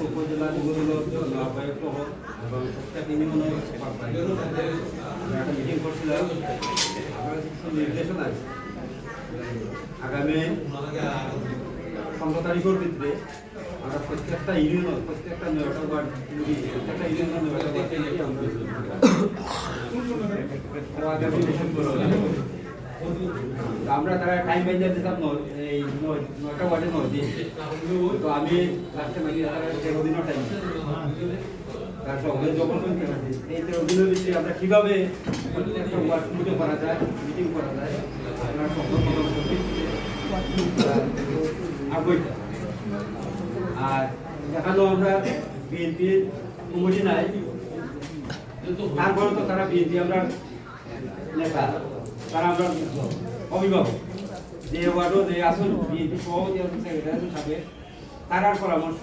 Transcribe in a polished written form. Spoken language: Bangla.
উপজেলা এবং প্রত্যেক ইউনিয়নের একটা মিটিং করছিলাম। আমার কিছু নির্দেশনা আছে আগামী 15 তারিখের ভিতরে আমরা প্রত্যেকটা ইউনিয়ন প্রত্যেকটা 9টা ওয়ার্ড প্রত্যেকটা ইউনিয়ন 9টা ওয়ার্ড আমরা তারা টাইম বাইজে দিতাম এই 9টা ওয়ার্ডে 9 দিন। তো আমি লাস্টে মাঝে 13 দিনও টাইম তার সঙ্গে যখন এই 13 দিনের ভিতরে আমরা কীভাবে প্রত্যেকটা ওয়ার্ড পুজো করা যায় মিটিং করা যায় আপনার সঙ্গে আর দেখালো আমরা বিএনপির কমিটি নাই, তারপরে তো তারা বিএনপি আমরা নেতা, তারা আমরা অভিভাবক যে ওয়ার্ডও যে আসুন বিএনপি সভাপতি সেক্রেটারি হিসাবে তারার পরামর্শ